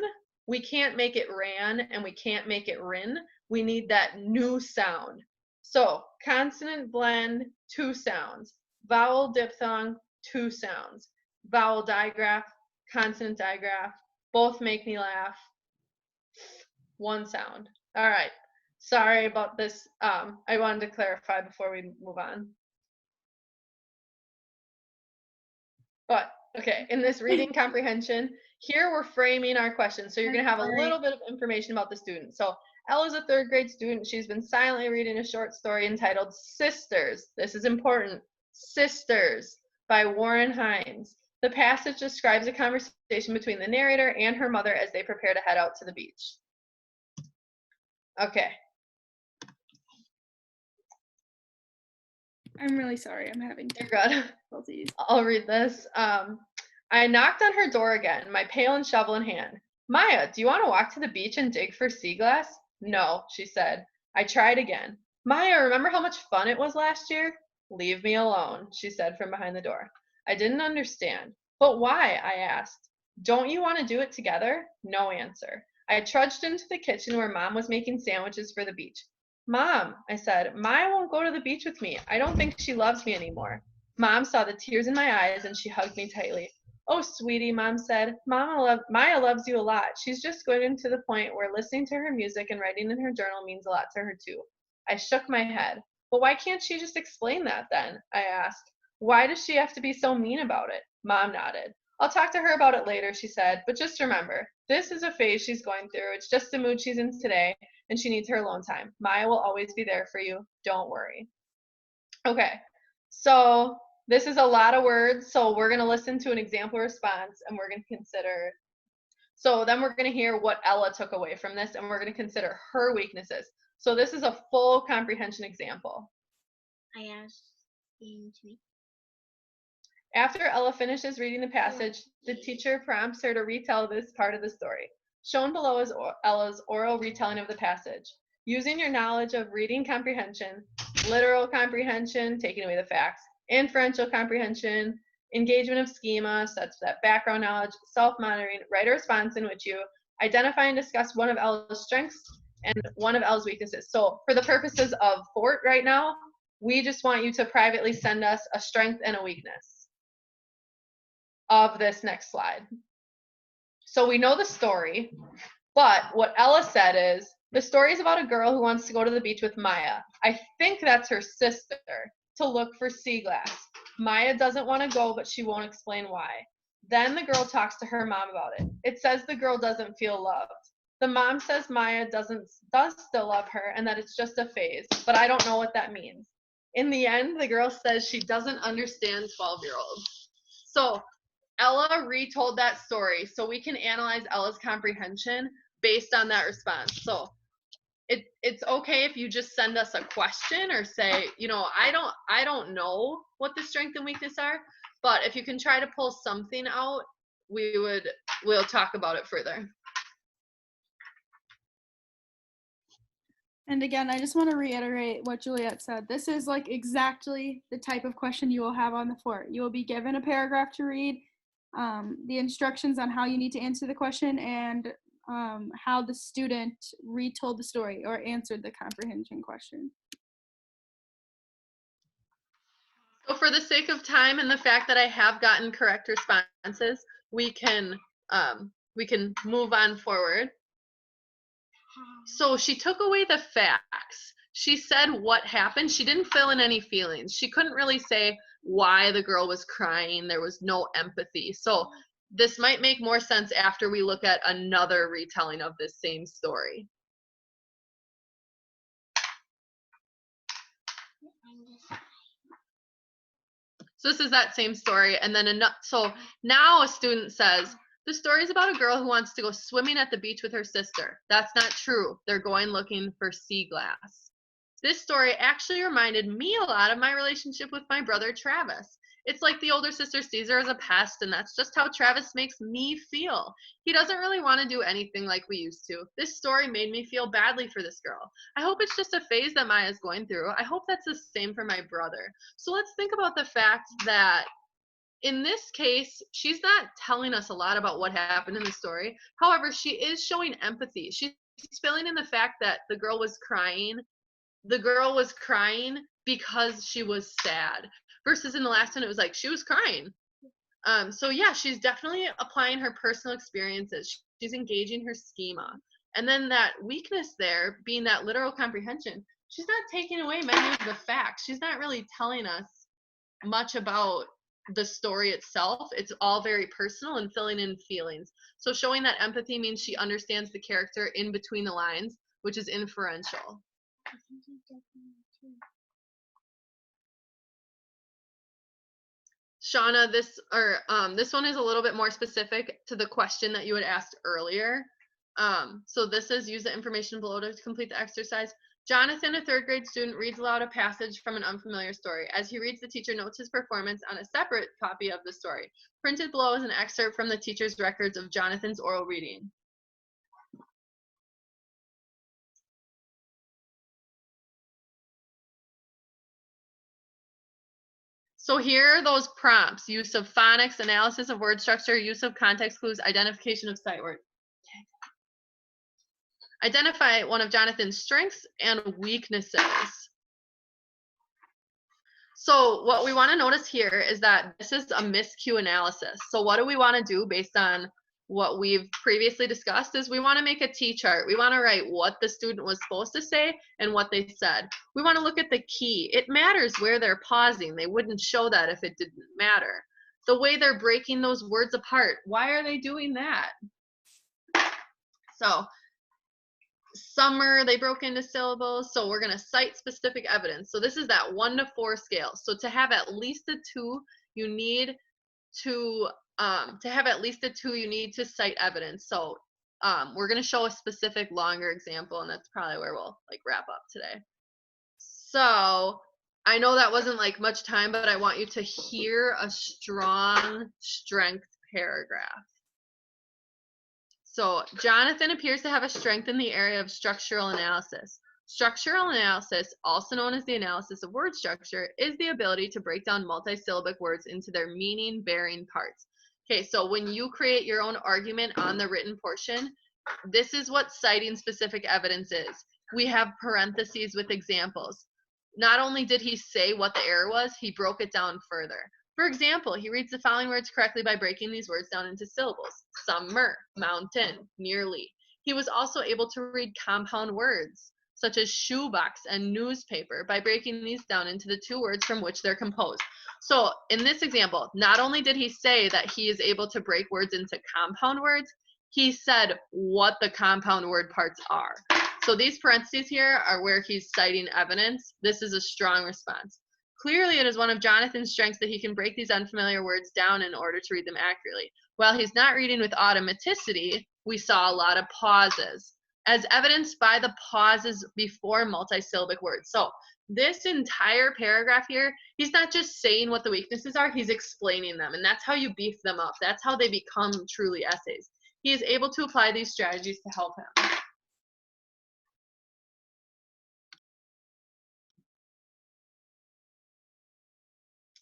we can't make it ran and we can't make it rin. We need that new sound. So consonant blend, two sounds. Vowel diphthong, two sounds. Vowel digraph, consonant digraph, both make me laugh. One sound. All right. Sorry about this. I wanted to clarify before we move on. But, okay, in this reading comprehension, here we're framing our questions. So you're going to have a little bit of information about the student. So Elle is a third grade student. She's been silently reading a short story entitled Sisters. This is important. Sisters by Warren Hines. The passage describes a conversation between the narrator and her mother as they prepare to head out to the beach. Okay.
I'm really sorry. I'm having
difficulties. I'll read this. I knocked on her door again, my pail and shovel in hand. Maya, do you want to walk to the beach and dig for sea glass? No, she said. I tried again. Maya, remember how much fun it was last year? Leave me alone, she said from behind the door. I didn't understand. But why? I asked. Don't you want to do it together? No answer. I trudged into the kitchen where Mom was making sandwiches for the beach. Mom, I said, Maya won't go to the beach with me. I don't think she loves me anymore. Mom saw the tears in my eyes and she hugged me tightly. Oh, sweetie, Mom said, Maya loves you a lot. She's just getting to the point where listening to her music and writing in her journal means a lot to her too. I shook my head. But why can't she just explain that then? I asked. Why does she have to be so mean about it? Mom nodded. I'll talk to her about it later, she said, but just remember, this is a phase she's going through. It's just the mood she's in today, and she needs her alone time. Maya will always be there for you. Don't worry. Okay, so this is a lot of words, so we're going to listen to an example response, and we're going to consider. So then we're going to hear what Ella took away from this, and we're going to consider her weaknesses. So this is a full comprehension example.
I asked him to me.
After Ella finishes reading the passage, the teacher prompts her to retell this part of the story. Shown below is Ella's oral retelling of the passage. Using your knowledge of reading comprehension, literal comprehension, taking away the facts, inferential comprehension, engagement of schema, such that background knowledge, self-monitoring, write a response in which you identify and discuss one of Ella's strengths and one of Ella's weaknesses. So for the purposes of FoRT right now, we just want you to privately send us a strength and a weakness of this next slide. So we know the story, but what Ella said is, the story is about a girl who wants to go to the beach with Maya. I think that's her sister, to look for sea glass. Maya doesn't want to go, but she won't explain why. Then the girl talks to her mom about it. It says the girl doesn't feel loved. The mom says Maya does still love her and that it's just a phase, but I don't know what that means. In the end, the girl says she doesn't understand 12-year-olds. So Ella retold that story, so we can analyze Ella's comprehension based on that response. So it's okay if you just send us a question or say, you know, I don't know what the strength and weakness are, but if you can try to pull something out, we'll talk about it further.
And again, I just want to reiterate what Juliet said. This is like exactly the type of question you will have on the FoRT. You will be given a paragraph to read, the instructions on how you need to answer the question, and how the student retold the story or answered the comprehension question.
So for the sake of time and the fact that I have gotten correct responses, we can move on forward. So she took away the facts. She said what happened. She didn't fill in any feelings. She couldn't really say why the girl was crying. There was no empathy. So this might make more sense after we look at another retelling of this same story. So this is that same story. And then so now a student says, the story is about a girl who wants to go swimming at the beach with her sister. That's not true. They're going looking for sea glass. This story actually reminded me a lot of my relationship with my brother Travis. It's like the older sister sees her as a pest, and that's just how Travis makes me feel. He doesn't really want to do anything like we used to. This story made me feel badly for this girl. I hope it's just a phase that Maya's going through. I hope that's the same for my brother. So let's think about the fact that in this case, she's not telling us a lot about what happened in the story. However, she is showing empathy. She's filling in the fact that the girl was crying. The girl was crying because she was sad. Versus in the last one, it was like she was crying. So yeah, she's definitely applying her personal experiences. She's engaging her schema. And then that weakness there, being that literal comprehension, she's not taking away many of the facts. She's not really telling us much about the story itself. It's all very personal and filling in feelings. So showing that empathy means she understands the character in between the lines, which is inferential. Shauna, this one is a little bit more specific to the question that you had asked earlier. So this is, use the information below to complete the exercise. Jonathan, a third grade student, reads aloud a passage from an unfamiliar story. As he reads, the teacher notes his performance on a separate copy of the story. Printed below is an excerpt from the teacher's records of Jonathan's oral reading. So here are those prompts: use of phonics, analysis of word structure, use of context clues, identification of sight words. Identify one of Jonathan's strengths and weaknesses. So what we want to notice here is that this is a miscue analysis. So what do we want to do based on what we've previously discussed is we want to make a T-chart. We want to write what the student was supposed to say and what they said. We want to look at the key. It matters where they're pausing. They wouldn't show that if it didn't matter. the way they're breaking those words apart. Why are they doing that? So summer, they broke into syllables, so we're going to cite specific evidence. So this is that 1 to 4 scale. So to have at least a 2, you need to have at least a 2, you need to cite evidence. So we're going to show a specific longer example, and that's probably where we'll like wrap up today. So I know that wasn't like much time, but I want you to hear a strong strength paragraph. So Jonathan appears to have a strength in the area of structural analysis. Structural analysis, also known as the analysis of word structure, is the ability to break down multisyllabic words into their meaning-bearing parts. Okay, so when you create your own argument on the written portion, this is what citing specific evidence is. We have parentheses with examples. Not only did he say what the error was, he broke it down further. For example, he reads the following words correctly by breaking these words down into syllables. Summer, mountain, nearly. He was also able to read compound words, such as shoebox and newspaper, by breaking these down into the 2 words from which they're composed. So in this example, not only did he say that he is able to break words into compound words, he said what the compound word parts are. So these parentheses here are where he's citing evidence. This is a strong response. Clearly, it is one of Jonathan's strengths that he can break these unfamiliar words down in order to read them accurately. While he's not reading with automaticity, we saw a lot of pauses, as evidenced by the pauses before multisyllabic words. So this entire paragraph here, he's not just saying what the weaknesses are, he's explaining them. And that's how you beef them up. That's how they become truly essays. He is able to apply these strategies to help him.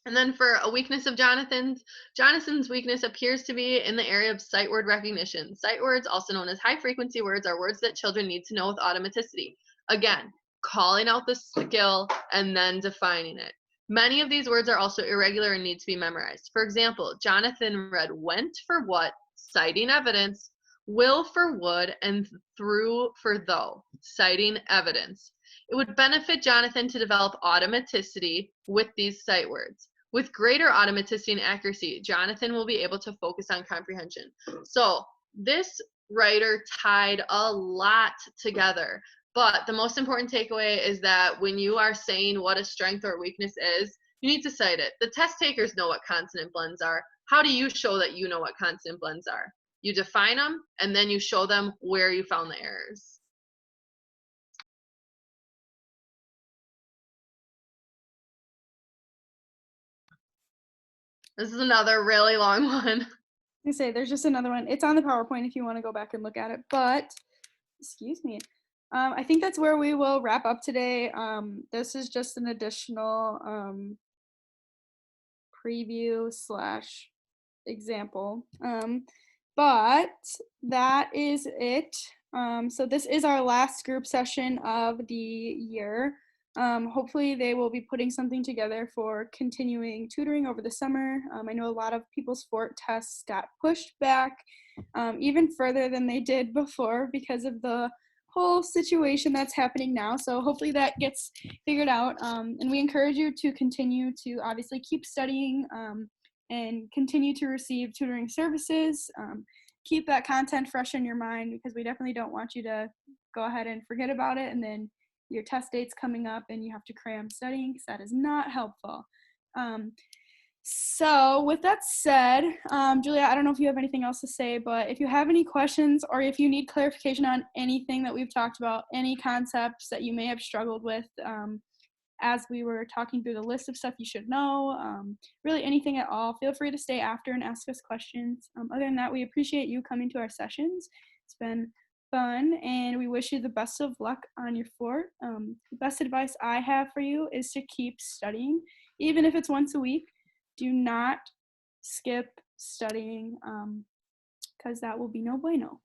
And then for a weakness of Jonathan's weakness appears to be in the area of sight word recognition. Sight words, also known as high frequency words, are words that children need to know with automaticity. Again, calling out the skill and then defining it. Many of these words are also irregular and need to be memorized. For example, Jonathan read went for what, citing evidence, will for would, and through for though, citing evidence. It would benefit Jonathan to develop automaticity with these sight words. With greater automaticity and accuracy, Jonathan will be able to focus on comprehension. So this writer tied a lot together. But the most important takeaway is that when you are saying what a strength or weakness is, you need to cite it. The test takers know what consonant blends are. How do you show that you know what consonant blends are? You define them, and then you show them where you found the errors. This is another really long one.
I say there's just another one. It's on the PowerPoint if you want to go back and look at it. But excuse me. I think that's where we will wrap up today. This is just an additional preview / example. But that is it. So this is our last group session of the year. Hopefully they will be putting something together for continuing tutoring over the summer. I know a lot of people's FoRT tests got pushed back even further than they did before because of the whole situation that's happening now. So hopefully that gets figured out. And we encourage you to continue to obviously keep studying and continue to receive tutoring services. Keep that content fresh in your mind, because we definitely don't want you to go ahead and forget about it and then your test date's coming up and you have to cram studying, because that is not helpful. So with that said, Julia, I don't know if you have anything else to say, but if you have any questions or if you need clarification on anything that we've talked about, any concepts that you may have struggled with as we were talking through the list of stuff you should know, really anything at all, feel free to stay after and ask us questions. Other than that, we appreciate you coming to our sessions. It's been fun, and we wish you the best of luck on your FoRT. The best advice I have for you is to keep studying, even if it's once a week. Do not skip studying, because that will be no bueno.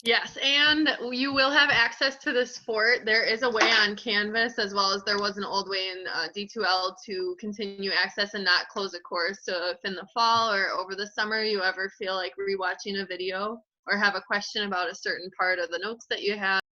Yes, and you will have access to this FoRT. There is a way on Canvas, as well as there was an old way in D2L, to continue access and not close a course. So if in the fall or over the summer you ever feel like rewatching a video or have a question about a certain part of the notes that you have,